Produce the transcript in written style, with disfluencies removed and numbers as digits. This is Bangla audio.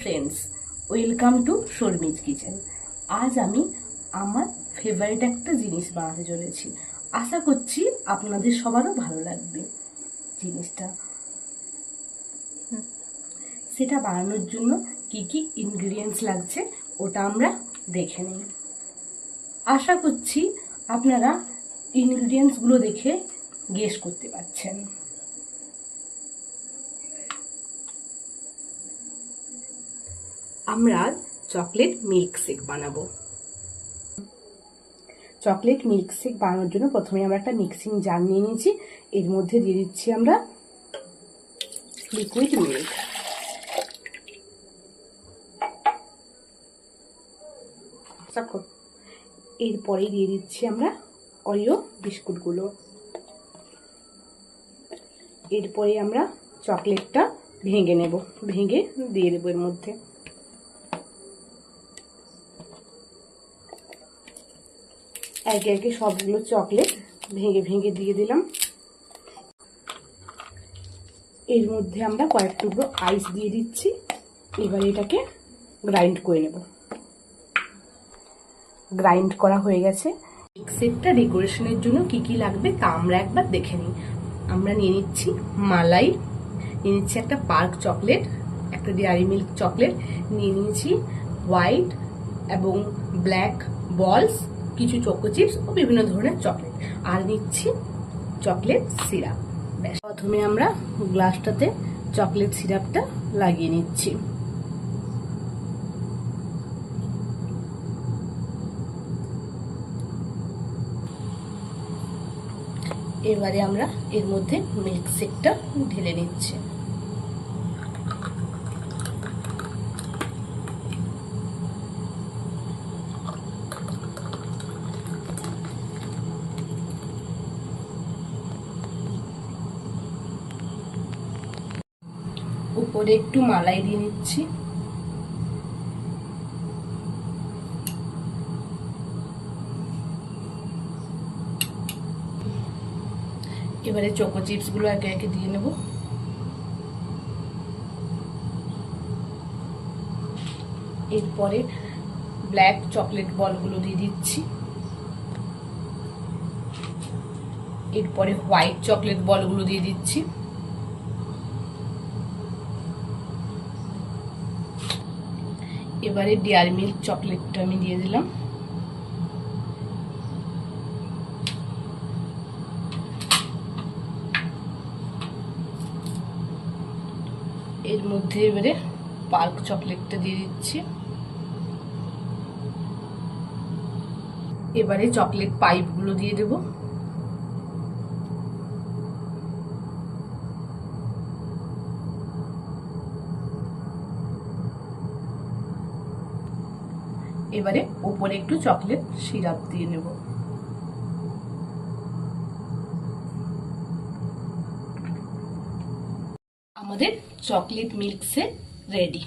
Friends, welcome to Sharmi's kitchen. আজ আমি আমার ফেভারিট একটা জিনিস বানাতে চলেছি। আশা করছি আপনাদের সবারও ভালো লাগবে জিনিসটা। সেটা বানানোর জন্য কি কি ইনগ্রিডিয়েন্টস লাগছে ওটা আমরা দেখে নিই। আশা করছি আপনারা ইনগ্রিডিয়েন্টসগুলো দেখে গেস করতে পারছেন। আমরা চকলেট মিল্কশেক বানাবো। চকলেট মিল্কশেক বানানোর জন্য প্রথমে আমরা একটা মিক্সিং জার নিয়ে নিয়েছি। এর মধ্যে দিয়ে দিচ্ছি আমরা লিকুইড মিল্ক। এরপরে দিয়ে দিচ্ছি আমরা অরিও বিস্কুটগুলো। এরপরে আমরা চকলেটটা ভেঙে নেব, ভেঙে দিয়ে দেবো এর মধ্যে। একে একে সবগুলো চকলেট ভেঙে ভেঙে দিয়ে দিলাম। এর মধ্যে আমরা কয়েক টুকরো আইস দিয়ে দিচ্ছি। এবার এটাকে গ্রাইন্ড করে নেব। গ্রাইন্ড করা হয়ে গেছে। মিল্কশেকটা ডেকোরেশনের জন্য কি কি লাগবে তা আমরা একবার দেখে নিই। আমরা নিয়ে নিচ্ছি মালাই, নিয়ে নিচ্ছি একটা পার্ক চকলেট, একটা ডেয়ারি মিল্ক চকলেট, নিয়ে নিয়েছি হোয়াইট এবং ব্ল্যাক বলস, কিছু চোকো চিপস ও বিভিন্ন ধরনের চকলেট, আর নিচ্ছি চকলেট সিরাপ। প্রথমে আমরা গ্লাসটাতে চকলেট সিরাপটা লাগিয়ে নিচ্ছি। এবারে আমরা এর মধ্যে মিল্কশেকটা ঢেলে নিচ্ছি। উপরে একটু মালাই দিয়ে নিচ্ছি। এবারে চোকো চিপস গুলো একে একে দিয়ে নেব। এরপরে ব্ল্যাক চকলেট বলগুলো দিয়ে দিচ্ছি। এরপরে হোয়াইট চকলেট বলগুলো দিয়ে দিচ্ছি। এবারে ডেয়ারি মিল্ক চকলেটটা আমি দিয়ে দিলাম। এর মধ্যে এবারে পার্ক চকলেটটা দিয়ে দিচ্ছি। এবারে চকলেট পাইপগুলো দিয়ে দেব। এবারে উপরে একটু চকলেট সিরাপ দিয়ে নেব। আমাদের চকলেট মিল্কশেক রেডি।